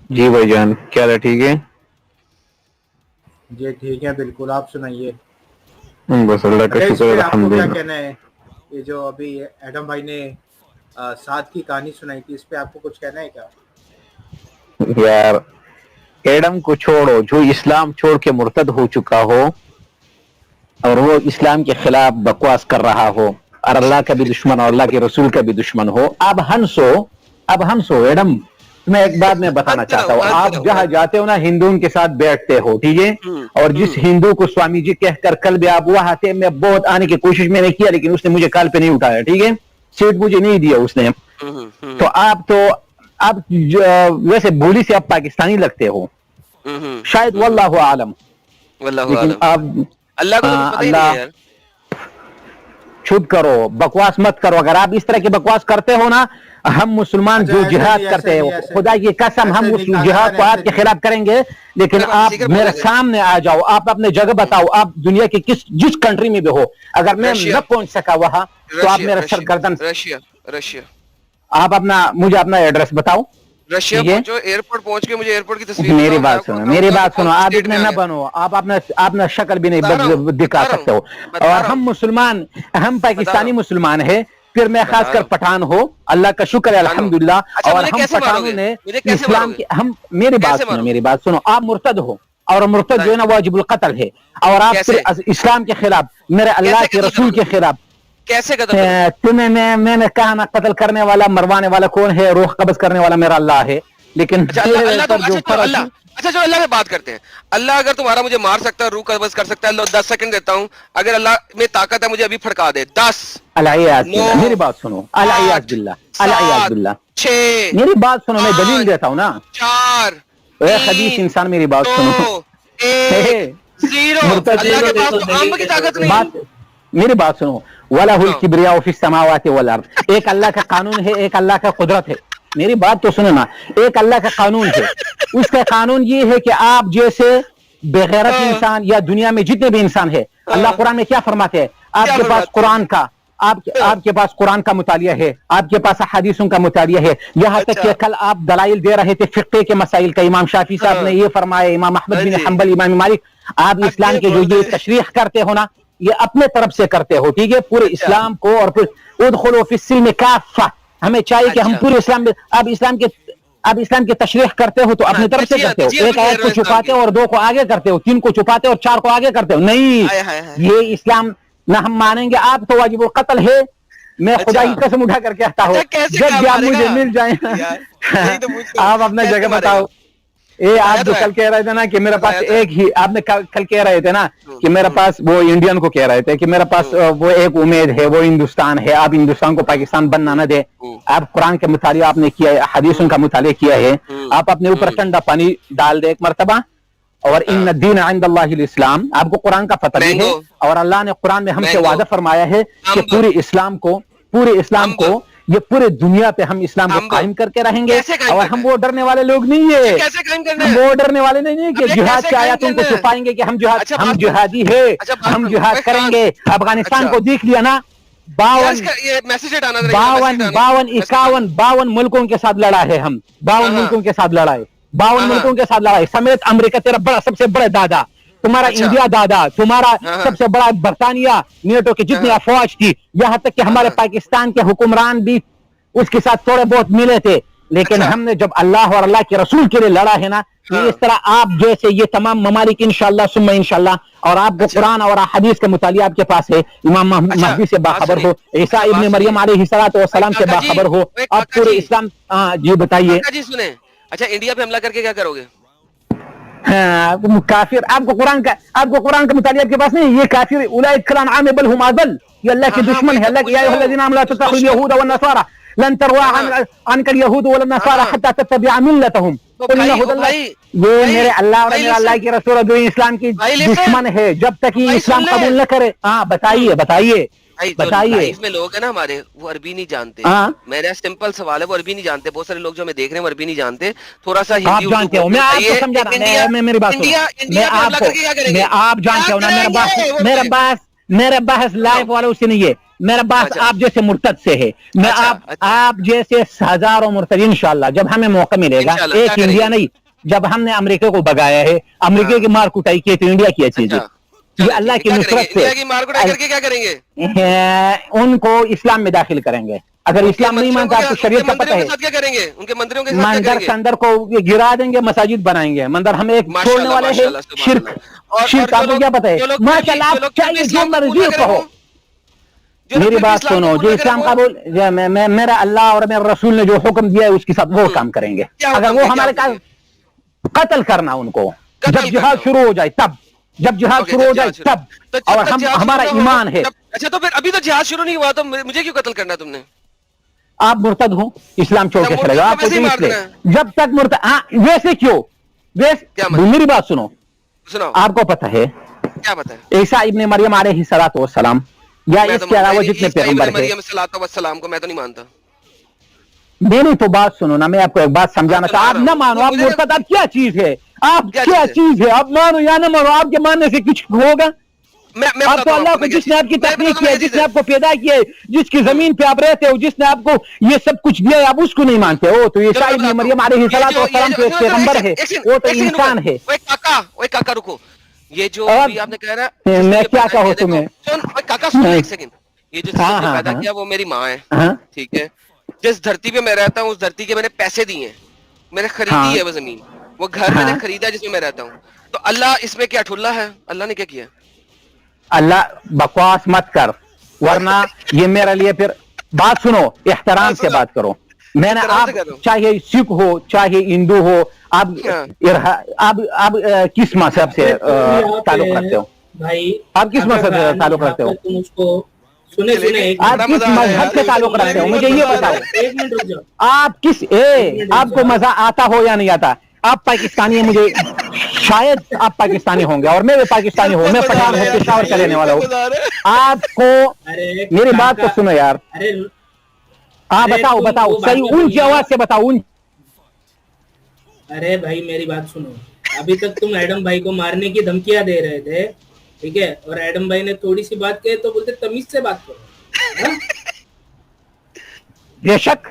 جی بھائی جان، کیا حال ہے؟ ٹھیک ہے جی ٹھیک ہے بالکل. آپ سنائیے. بس اللہ کا اچھا اس شکر پہ آپ کو کیا الحمدللہ. کہنا ہے؟ یہ جو ابھی ایڈم بھائی نے ساتھ کی کہانی سنائی تھی، اس پہ آپ کو کچھ کہنا ہے کیا؟ یار ایڈم کو چھوڑو، جو اسلام چھوڑ کے مرتد ہو چکا ہو اور وہ اسلام کے خلاف بکواس کر رہا ہو اور اللہ کا بھی دشمن اور اللہ کے رسول کا بھی دشمن ہو، اب ہنسو ایڈم. تمہیں ایک بات میں بتانا ہنس رہا چاہتا ہوں، ہنس آپ رہا جہاں ہوں جاتے ہو نا ہندوؤں کے ساتھ بیٹھتے ہو، ٹھیک ہے، اور جس ہندو کو سوامی جی کہہ کر کل بھی آپ وہاں تھے، میں بہت آنے کی کوشش میں نے کیا لیکن اس نے مجھے کال پہ نہیں اٹھایا، ٹھیک ہے، سیٹ مجھے نہیں دیا اس نے. تو آپ ویسے بولی سے آپ پاکستانی لگتے ہو شاید، واللہ عالم. واللہ لیکن عالم. آپ اللہ کو تو کچھ پتہ ہی نہیں ہے اللہ یار. چھپ کرو، بکواس مت کرو. اگر آپ اس طرح کی بکواس کرتے ہو نا، ہم مسلمان اچھا جو ایسے جہاد نہیں ایسے کرتے نہیں ہیں ایسے خدا نہیں کی قسم ہم ایسے اس نہیں کہا گیا جہاد نا، کو ایسے آپ کے نہیں. خلاف کریں گے. لیکن آپ سیکر میرے بولا جائے. سامنے آ جاؤ، آپ اپنے جگہ بتاؤ، آپ دنیا کی جس کنٹری میں بھی ہو، اگر میں نہ رشیا پہنچ سکا وہاں تو آپ رشیا میرا سر رشیا گردن. رشیا رشیا آپ مجھے اپنا ایڈریس بتاؤ. رشیا ٹھیک ہے، پہنچو. ایئرپورٹ پہنچ کے مجھے ایئرپورٹ کی تصویر میری دکھاؤ. میں بات آپ کو سنو، بتاؤں میری گا کہ بات کون سنو، سی آپ اسٹیٹ اتنے میں آ نہ گیا. بنو، آپ اپنا شکل بھی بتا رہا ہوں نہیں دکھا بتا رہا ہوں سکتے ہو. اور بتا رہا ہم ہوں مسلمان، ہم بتا رہا پاکستانی ہوں مسلمان ہیں، پھر میں خاص بتا رہا کر ہوں پٹھان ہو، اللہ کا شکر ہے پٹھان ہو. الحمدللہ. اچھا اور مجھے ہم کیسے مارو پٹھانوں گے؟ نے مجھے کیسے مارو اسلام گے؟ کی میری بات کیسے سنو، مارو گے؟ میری بات سنو. آپ مرتد ہو اور مرتد جو بتائیں ہے نا واجب القتل ہے، اور آپ پھر کیسے اسلام کے خلاف، میرے اللہ کیسے کے قتل رسول کروں گا؟ کے خلاف. کیسے قتل کروں گا؟ تمہیں میں نے کہا نا، قتل کرنے والا مروانے والا کون ہے؟ روح قبض کرنے والا میرا اللہ ہے. لیکن اچھا میرے اللہ تو پر جو اچھا چلو فرض. اچھا چلو اللہ سے بات کرتے ہیں. اللہ اگر تمہارا مجھے مار سکتا ہے، روح قبض کر سکتا ہے، 10 سیکنڈ دیتا ہوں. اگر اللہ میں طاقت ہے مجھے ابھی پھڑکا دے. 10 الیاس 9 باللہ، میری بات سنو، الیاس 8 باللہ، الیاس 7 باللہ. 6 میری بات سنو، میں دلیل 5 دیتا ہوں نا. 4 اے خبیث 3 انسان، میری بات 2 سنو. 1 0. اچھا مرتد دے اللہ دو کے دے پاس دو تو دلیل امب کی دے دو طاقت نہیں. دلیل. بات میری بات سنو. وَلَهُ سناؤ. الْكِبْرِيَاءُ فِي السَّمَاوَاتِ وَالْأَرْضِ. ایک اللہ کا قانون ہے، ایک اللہ کا قدرت ہے. میری بات تو سنو نا. ایک اللہ کا قانون ہے، اس کا قانون یہ ہے کہ آپ جیسے بغیرت ہاں انسان یا دنیا میں جتنے بھی انسان ہے، اللہ ہاں قرآن میں کیا فرماتے ہیں؟ آپ کیا کے پاس فرماتے قرآن کا، ہیں؟ آپ کے پاس قرآن کا مطالعہ ہے، آپ کے پاس حدیثوں کا مطالعہ ہے. یہاں تک اچھا کہ کل آپ دلائل دے رہے تھے فقہ کے مسائل کا، امام شافعی صاحب ہاں نے یہ فرمایا، امام احمد ہاں بن جی حنبل، امام مالک. آپ اسلام اگے کے جو بول یہ رہے. تشریح کرتے ہو نا، یہ اپنے طرف سے کرتے ہو، ٹھیک ہے، پورے اچھا اسلام کو. اور پھر ادخلوا فی السلم کافہ، ہمیں چاہیے کہ ہم اچھا پورے اسلام میں. اب اسلام کی تشریح کرتے ہو تو ہاں اپنی طرف سے تجزیہ کرتے ہو، تجزیہ ایک کچھ کہہ آیت رہے کو ہو اسلام چھپاتے کی. ہو اور 2 کو آگے کرتے ہو، 3 کو چھپاتے ہو اور 4 کو آگے کرتے ہو. نہیں، ہائے ہائے ہائے. یہ اسلام نہ ہم مانیں گے. آپ تو واجب القتل ہے. میں خدا اچھا کی قسم اٹھا کر کہتا ہوں، اچھا کیسے جب کیا بھی آپ مارے گا مجھے مل جائیں. یار؟ یہی تو پوچھ رہا ہوں آپ اپنا جگہ کیسے مارے بتاؤ. گا. آپ بتایا جو تو ہے کل کہہ رہے تھے نا کہ میرے پاس بتایا تو ہے. ایک ہی، آپ نے کل کہہ رہے تھے نا کہ میرے ہوں پاس، وہ انڈین کو کہہ رہے تھے کہ میرے پاس ہوں وہ ایک امید ہے، وہ ہندوستان ہے. آپ ہندوستان کو پاکستان بننا نہ دے. ہوں آپ قرآن کا مطالعہ آپ نے کیا ہے، حدیثوں ہوں کا مطالعہ کیا ہے. ہوں آپ اپنے اوپر ہوں ٹھنڈا پانی ڈال دے ایک مرتبہ. اور ان ہاں الدین عند اللہ الاسلام، آپ کو قرآن کا پتہ بھی ہے. مینگو اور اللہ نے قرآن میں ہم سے مینگو وعدہ فرمایا ہے کہ امب پورے اسلام کو، امب یہ پورے دنیا پہ ہم اسلام کو امب قائم کر کے رہیں گے. کیسے قائم اور کرنا ہم ہے؟ وہ ڈرنے والے لوگ نہیں اچھا ہے. کیسے قائم کرنا ہم ہے؟ وہ ڈرنے والے نہیں ہیں کہ اب یہ جہاد کیسے کی قائم آیاتوں کو کرنا ہے؟ چھپائیں گے کہ اچھا ہم بات سن. جہادی ہے، اچھا بات ہم سن جہاد کریں خان. گے. افغانستان اچھا کو دیکھ لیا نا. یار اس 52 کا یہ میسج ہٹانا ذرا یہاں میسج ہٹانا. میسج ہٹانا. 52 ملکوں کے ساتھ لڑا ہے ہم. ہاں 52 ہاں ملکوں کے ساتھ لڑائے. 52 ہاں ہاں ملکوں کے ساتھ لڑائی سمیت امریکہ، تیرا بڑا سب سے بڑا دادا، تمہارا اچھا انڈیا دادا، تمہارا ہاں ہاں سب سے بڑا برطانیہ، نیٹو کی ہاں جتنی ہاں افواج تھی، یہاں تک کہ ہاں ہمارے ہاں پاکستان کے حکمران بھی اس کے ساتھ تھوڑے بہت ملے تھے. لیکن اچھا ہم نے جب اللہ اور اللہ کے رسول کے لیے لڑا ہے نا، یہ ہاں اس طرح آپ جیسے یہ تمام ممالک انشاءاللہ ثم انشاءاللہ. اور آپ کو اچھا قرآن اور حدیث کا مطالعہ آپ کے پاس ہے، امام اچھا مہدی سے بات باخبر سنیے. ہو، عیسیٰ اچھا ابن بات سنیے. مریم علیہ الصلوۃ اے والسلام سے کاکا جی، باخبر ہو. اے آپ کاکا پورے جی، اسلام. جی بتائیے. کاکا جی سنیں. اچھا انڈیا پہ حملہ کر کے کیا کرو گے؟ کافر. آپ کو قرآن کا مطالعہ آپ کے پاس نہیں. یہ کافر اولئک کالانعام بل هم اضل. یہ اللہ کے ہاں ہاں وہی دشمن ہے. تو اللہ کے پوچھ یا رہا ایھا ہوں. الذین آمنوا لا اس تتخذوا دشمن. اليهود والنصارى لن ترضى ہاں ہاں عنك اليهود ولا ہاں النصارى ہاں حتى تتبع ملتهم تو قل ان بھائی او هدى الله. بھائی یہ بھائی میرے اللہ اور بھائی میرے اللہ لسن کے رسول جو اسلام کی بھائی لسن دشمن ہے، جب تک یہ بھائی سن اسلام لے. قبول نہ کرے. ہاں بتائیے بتائیے بھائی جو بتائیے. لائف میں لوگ ہیں نا ہمارے، وہ عربی نہیں جانتے. ہاں میرا سمپل سوال ہے، وہ عربی نہیں جانتے. بہت سارے لوگ جو ہمیں دیکھ رہے ہیں وہ عربی نہیں جانتے. تھوڑا سا آپ ہندی اردو جانتے بول ہو، کے میں آپ کو بتائیے. سمجھا ایک رہا. انڈیا میں میری بات سنو. انڈیا میں انڈیا پہ حملہ آپ کر کو کے کیا کریں میں گے؟ آپ کیا جانتے ہو نا، کریں گے وہ میرا بتائیں. باس میرا بحث لائف والوں سے نہیں ہے, میرا بحث آپ جیسے مرتد سے ہے. میں آپ جیسے ہزاروں مرتد انشاءاللہ جب ہمیں موقع ملے گا, ایک انڈیا نہیں, جب ہم نے امریکہ کو بگایا ہے, امریکہ کی مار کٹائی کی تو انڈیا کی چیز ہے. یہ اللہ کی نصرت سے کیا کریں گے, ان کو اسلام میں داخل کریں گے. اگر اسلام نہیں مانتا, آپ کو شریعت کا پتہ ہے, کیا کریں گے, ان کے مندروں کے مندر کے اندر کو گرا دیں گے, مساجد بنائیں گے. مندر ہم ایک چھوڑنے والے ہیں شرک. شرک آپ کو کیا پتہ ہے, ماشاءاللہ آپ چاہیے جو مرضی کہو. میری بات سنو, جو اسلام قبول, میرا اللہ اور میرا رسول نے جو حکم دیا ہے اس کے ساتھ وہ کام کریں گے. اگر وہ ہمارے قتل کرنا ان کو جب جہاد شروع ہو جائے تب, جب جہاد شروع ہو جائے تب, اور ہمارا ایمان ہے. اچھا تو پھر ابھی تو جہاد شروع نہیں ہوا تو مجھے کیوں قتل کرنا تم نے؟ آپ مرتد ہو, اسلام چھوڑ کے چلے گا آپ کو, جب تک مرتد. ہاں ویسے کیوں, میری بات سنو, آپ کو پتہ ہے کیا پتہ ہے, عیسیٰ ابن مریم علیہ السلام یا اس کے علاوہ جتنے پیغمبر ہیں, السلام کو میں تو نہیں مانتا. میری تو بات سنو نا, میں آپ کو ایک بات سمجھانا تھا. آپ نہ مانو, آپ مرتد آپ کیا چیز ہے, آپ کیا چیز ہے, آپ مانو یا نہ مانو, آپ کے ماننے سے کچھ ہوگا. آپ تو اللہ کو, جس نے آپ کی تخلیق کیا ہے, جس نے آپ کو پیدا کیا ہے, جس کی زمین پہ آپ رہتے ہو, جس نے آپ کو یہ سب کچھ دیا ہے, آپ اس کو نہیں مانتے ہو. تو عیسیٰ ابن مریم علیہ السلام تو ایک پیغمبر ہے, وہ تو انسان ہے. کاکا رکو, یہ جو آپ نے کہا نا, میں کیا کہوں تمہیں, کاکا سنو ایک سیکنڈ. یہ جو پیدا کیا وہ میری ماں ہے, ٹھیک ہے. جس دھرتی پہ میں رہتا ہوں اس دھرتی کے میں نے پیسے دیے ہیں, میں نے خریدی ہے وہ زمین, وہ گھر میں نے خریدا جس میں میں رہتا ہوں. تو اللہ اس میں کیا ٹھلا ہے, اللہ نے کیا کیا؟ اللہ بکواس مت کر, ورنہ یہ میرے لیے پھر. بات سنو, احترام سے بات کرو. میں نے, آپ چاہے سکھ ہو چاہے ہندو ہو, آپ کس مذہب سے تعلق رکھتے ہو بھائی, آپ کس مذہب سے تعلق رکھتے ہو, آپ کس مذہب سے تعلق رکھتے ہو, مجھے یہ بتاؤ. ایک منٹ رک جاؤ. آپ کس, آپ کو مزہ آتا ہو یا نہیں آتا, آپ پاکستانی ہیں, مجھے شاید آپ پاکستانی ہوں گے اور میں بھی پاکستانی ہوں, میں پٹھان ہوں, پشاور کا رہنے والا ہوں. آپ کو میری بات تو سنو یار, ہاں بتاؤ صحیح اونچی آواز سے بتاؤ. ارے بھائی میری بات سنو, ابھی تک تم ایڈم بھائی کو مارنے کی دھمکیاں دے رہے تھے, ٹھیک ہے, اور ایڈم بھائی نے تھوڑی سی بات کہی تو بولتے تمیز سے بات کرو. بے شک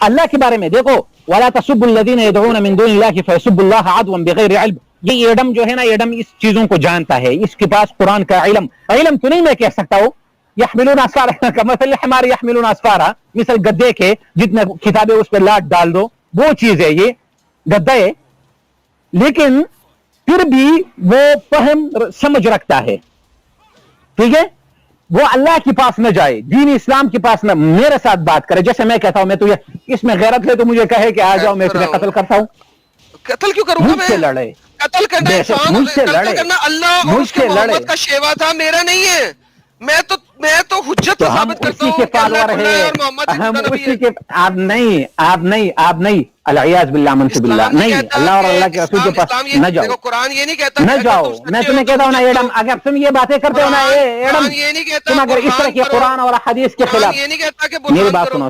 اللہ کے بارے میں دیکھو, وَلَا تَسُبُّ الَّذِينَ يَدْعُونَ مِن دُونِ اللَّهِ فَيَسُبُّ اللَّهَ عَدْوًا بِغَيْرِ عِلْمٍ. یہ ایڈم جو ہے نا, ایڈم اس چیزوں کو جانتا ہے, اس کے پاس قرآن کا علم تو نہیں میں کہہ سکتا ہوں. يحملون اسفارا كمثل الحمار يحملون اسفارا, مثل گدے کے جتنے کتابیں اس پہ لاٹ ڈال دو, وہ چیز ہے یہ گدہ ہے. لیکن پھر بھی وہ فہم سمجھ رکھتا ہے, ٹھیک ہے. وہ اللہ کے پاس نہ جائے, دین اسلام کے پاس نہ میرے ساتھ بات کرے. جیسے میں کہتا ہوں, میں تو اس میں غیرت ہے تو مجھے کہے کہ آ جاؤ, میں تمہیں قتل کرتا ہوں. قتل کیوں کروں گا میں, مجھ سے لڑے, قتل کرنا مجھ سے لڑے, اللہ اور اس کے محمد کا شیوا تھا, میرا نہیں ہے. میں تو حجت ثابت کرتا ہوں کہ اللہ کھلا ہے اور محمد نبی ہے. آپ نہیں العیاذ باللہ منصب اللہ, نہیں, اللہ اور اللہ کے رسول کے پاس نہ جاؤ. قرآن یہ نہیں کہتا نہ جاؤ, میں تمہیں کہتا ہوں نا ایڈم, اگر تم یہ باتیں کرتے ہو نا ایڈم, تم اگر اس طرح کے قرآن اور حدیث کے خلاف, یہ نہیں کہتا کہ میری بات سنو,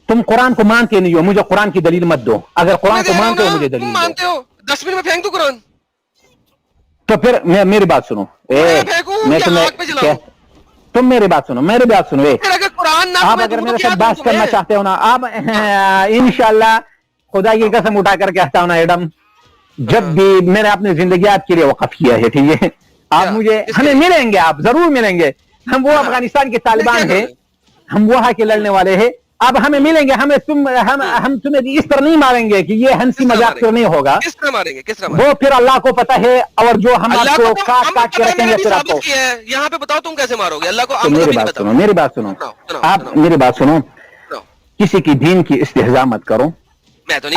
تم قرآن کو مانتے نہیں ہو, مجھے قرآن کی دلیل مت دو. اگر قرآن کو مانتے ہو مجھے دلیل مانتے ہو, 10 منٹ میں پھینک دو قرآن. تو پھر میری بات سنو, میں تم میری بات سنو, آپ اگر میرے ساتھ بات کرنا چاہتے ہو نا, آپ انشاءاللہ خدا کی قسم اٹھا کر کہتا ہوں نا ایڈم, جب بھی میں نے اپنی زندگی آپ کے لیے وقف کیا ہے, ٹھیک ہے, آپ مجھے, ہمیں ملیں گے, آپ ضرور ملیں گے. ہم وہ افغانستان کے طالبان ہیں, ہم وہاں کے لڑنے والے ہیں. اب ہمیں ملیں گے, ہم تمہیں اس طرح نہیں ماریں گے کہ یہ ہنسی مذاق تو نہیں ہوگا. کس طرح ماریں گے, وہ پھر اللہ کو پتہ ہے, اور جو ہم آپ کو کاٹ کے رکھیں گے پھر آپ کو. یہاں پہ بتاؤ تم کیسے مارو گے اللہ کو. میری بات سنو, آپ میری بات سنو, کسی کی دین کی استہزاء مت کرو,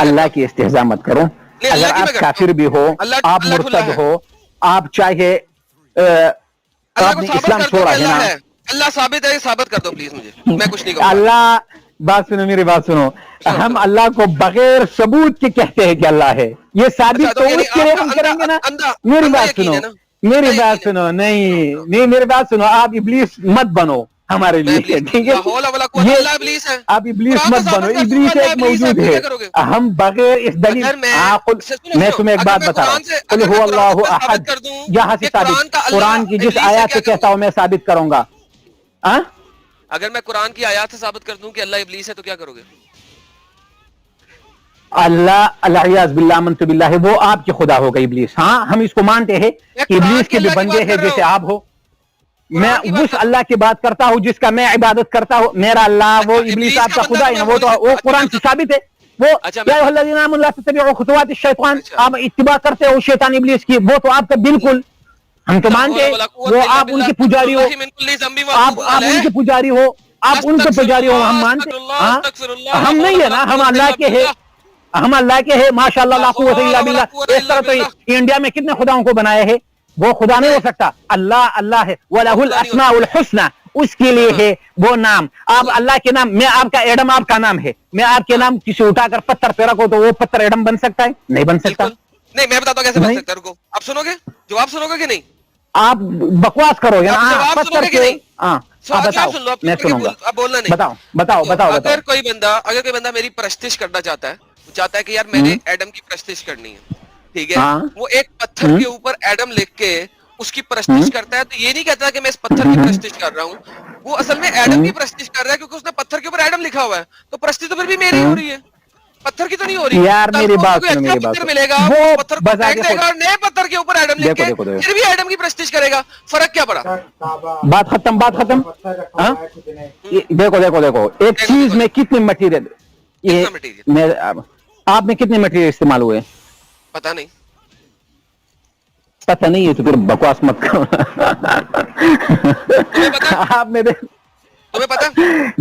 اللہ کی استہزاء مت کرو. اگر آپ کافر بھی ہو, آپ مرتد ہو, آپ چاہے اسلام چھوڑا ہے نا, اللہ ثابت ہے, ثابت کر دو پلیز مجھے, میں کچھ نہیں کہوں. اللہ, بات سنو, میری بات سنو, ہم اللہ کو بغیر ثبوت کے کہتے ہیں کہ اللہ ہے. یہ ثابت تو اس کے لیے ہم کریں گے نا. میری بات سنو, نہیں, میری بات سنو, آپ ابلیس مت بنو. ہمارے لیے, ٹھیک ہے. اب ابلیس مت بنو, ابلیس ایک موجود ہے, ہم بغیر اس دلیل. میں تمہیں ایک بات بتا رہا ہوں, قل هو اللہ احد, یہاں سے ثابت, قرآن کی جس آیات سے کہتا ہوں میں ثابت کروں گا. اگر میں قرآن کی آیات سے ثابت کر دوں کہ اللہ ابلیس ہے تو کیا کرو گے؟ اللہ العیاذ باللہ منت باللہ, وہ آپ کی خدا ہوگا ابلیس. ہاں ہم اس کو مانتے ہیں کہ ابلیس کے بھی بندے ہیں جیسے آپ ہو. میں اس اللہ کی بات کرتا ہوں جس کا میں عبادت کرتا ہوں, میرا اللہ, وہ ابلیس آپ کا خدا ہے. وہ تو وہ قرآن سے ثابت ہے. وہ یا ایھا الذین آمنوا لا تتبعوا خطوات الشیطان, آپ اتباع کرتے ہو شیطان ابلیس کی, وہ تو آپ کا بالکل, ہم تو مانتے ہیں وہ آپ ان کے پجاری ہو, آپ ان کے پجاری ہو, آپ ان کے پجاری ہو, ہم مانتے. ہم نہیں ہے نا, ہم اللہ کے ہیں, ہم اللہ کے ہیں. ماشاء اللہ لا قوت الا باللہ. اس طرح تو انڈیا میں کتنے خداؤں کو بنائے ہیں, وہ خدا نہیں ہو سکتا. اللہ اللہ ہے, وَلَهُ الْأَسْمَاءُ الْحُسْنَى, اس کے لیے ہے وہ نام. آپ اللہ کے نام, میں آپ کا ایڈم آپ کا نام ہے, میں آپ کے نام کسی اٹھا کر پتھر پہ رکھو تو وہ پتھر ایڈم بن سکتا ہے؟ نہیں بن سکتا. نہیں, میں بتاتا ہوں کیسے بن سکتا ہے. رکو, آپ سنو گے جواب, سنو گے کہ نہیں؟ آپ بکواس کرو گے نا, پتھر کے. بتاؤ, میں سنوں گا, بولنا نہیں. بتاؤ. اگر کوئی بندہ میری پرستش کرنا چاہتا ہے, وہ چاہتا ہے کہ یار میں نے ایڈم کی پرستش کرنی ہے, ٹھیک ہے, وہ ایک پتھر کے اوپر ایڈم لکھ کے اس کی پرستش کرتا ہے, تو یہ نہیں کہتا کہ میں اس پتھر کی پرستش کر رہا ہوں, وہ اصل میں ایڈم کی پرستش کر رہا ہے, کیونکہ اس نے پتھر کے اوپر ایڈم لکھا ہوا ہے, تو پرستش تو پھر بھی میری ہو رہی ہے, پتھر کی تو نہیں ہو رہی. یار میری بات سنو, میری بات ملے گا, وہ پتھر کو پھینک دے گا, نئے پتھر کے اوپر ایڈم لکھ کے پھر بھی ایڈم کی پرستش کرے گا. فرق کیا پڑا؟ بات ختم. دیکھو, ایک چیز میں کتنے مٹیریل, آپ میں کتنے مٹیریل استعمال ہوئے پتہ نہیں. پتہ نہیں ہے تو پھر بکواس مت کرو. آپ میں تمہیں پتا,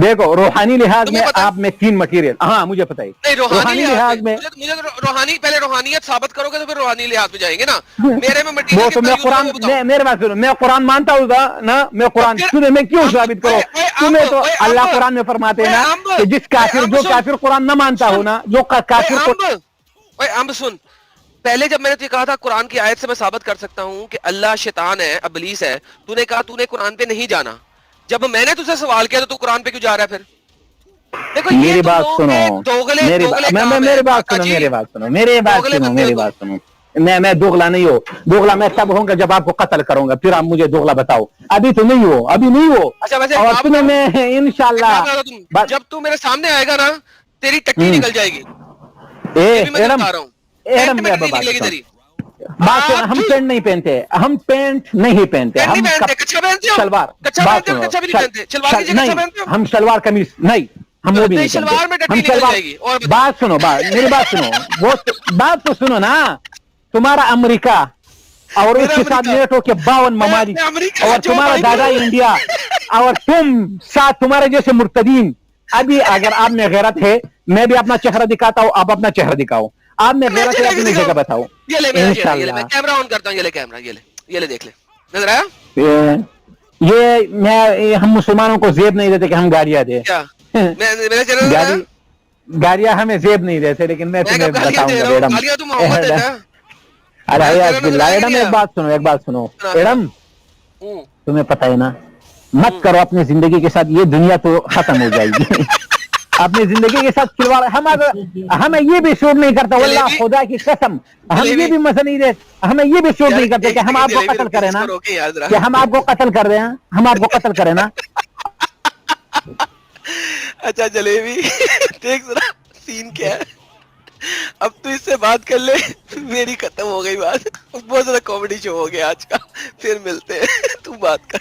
دیکھو روحانی لحاظ میں آپ میں 3 مٹیریل. ہاں مجھے پتا ہے. روحانی لحاظ میں مجھے روحانی, پہلے روحانیت ثابت کرو گے تو پھر روحانی لحاظ میں جائیں گے نا. میرے میں مٹیریل, وہ تو میں قرآن, میرے بات سنو, میں قرآن مانتا ہوں نا, میں قرآن تمہیں میں کیوں ثابت کرو؟ تمہیں تو اللہ قرآن میں فرماتے ہیں نا کہ جس کافر, جو کافر قرآن نہ مانتا ہو نا, جو کافر. امب سن, پہلے جب میں نے کہا تھا قرآن کی آیت سے میں ثابت کر سکتا ہوں کہ اللہ شیطان ہے, ابلیس ہے, تو نے کہا تو نے قرآن پہ نہیں جانا. جب میں نے تجھ سے سوال کیا تو قرآن پہ کیوں جا رہا ہے پھر؟ دیکھو میری بات سنو, میری بات سنو. میں دوغلا نہیں ہو, دوغلا میں تب ہوں گا جب آپ کو قتل کروں گا, پھر آپ مجھے دوغلا بتاؤ. ابھی تو نہیں ہو. اور تمہیں میں انشاءاللہ جب تو میرے سامنے آئے گا نا تیری ٹٹی نکل جائے گی. ہم پینٹ نہیں پہنتے, ہم پینٹ نہیں پہنتے, ہم شلوار, ہم شلوار قمیص نہیں, ہم وہ بھی نہیں پہنتے. ہم شلوار, بات سنو, میری بات سنو, وہ بات تو سنو نا. تمہارا امریکہ اور اس کے ساتھ نیٹو کے 52 ممالک, اور تمہارا دادا انڈیا, اور تم ساتھ تمہارے جیسے مرتدین. ابھی اگر آپ میں غیرت ہے, میں بھی اپنا چہرہ دکھاتا ہوں, آپ اپنا چہرہ دکھاؤ. آپ میں غیرت ہے اپنی جگہ بتاؤ. میں کیمرہ آن کرتا ہوں, یہ لے کیمرہ, یہ لے دیکھ لے, نظر آیا؟ یہ ہم مسلمانوں کو زیب نہیں دیتے کہ ہم گاڑیاں دیں. گاڑیاں ہمیں زیب نہیں دیتے, لیکن میں تمہیں بتاؤں گا. ایڈم ایک بات سنو, ایڈم تمہیں پتہ ہے نا, مت کرو اپنی زندگی کے ساتھ, یہ دنیا تو ختم ہو جائے گی. اپنی زندگی کے ساتھ کھلواڑ, ہمیں یہ بھی شور نہیں کرتا, واللہ خدا کی قسم, ہم یہ بھی مزہ نہیں دیتے, ہمیں یہ بھی شور نہیں کرتے کہ ہم آپ کو قتل کریں نا, کہ ہم آپ کو قتل کر رہے ہیں, ہم آپ کو قتل کریں نا. اچھا جلیبی, دیکھ ذرا سین کیا ہے. اب تو اس سے بات کر لے, میری ختم ہو گئی بات. بہت زیادہ کامیڈی شو ہو گیا آج کا, پھر ملتے ہیں, تو بات کر.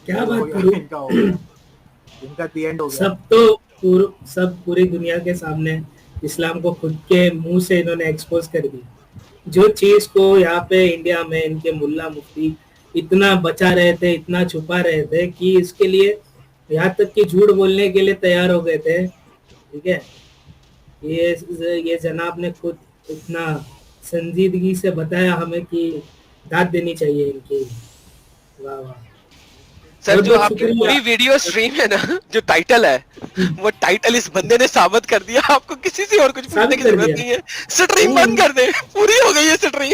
کیا بات کروں, سب پوری دنیا کے سامنے اسلام کو خود کے منہ سے انہوں نے ایکسپوز کر دی. جو چیز کو یہاں پہ انڈیا میں ان کے ملا مفتی اتنا بچا رہے تھے, اتنا چھپا رہے تھے کہ اس کے لیے یہاں تک کہ جھوٹ بولنے کے لیے تیار ہو گئے تھے. ٹھیک ہے, یہ جناب نے خود اتنا سنجیدگی سے بتایا ہمیں کہ داد دینی چاہیے ان کی. واہ واہ سر, جو آپ کی پوری ویڈیو سٹریم ہے نا, جو ٹائٹل ہے, وہ ٹائٹل اس بندے نے ثابت کر دیا. آپ کو کسی سے اور کچھ پوچھنے کی ضرورت نہیں ہے, سٹریم بند کر دیں, پوری ہو گئی ہے سٹریم.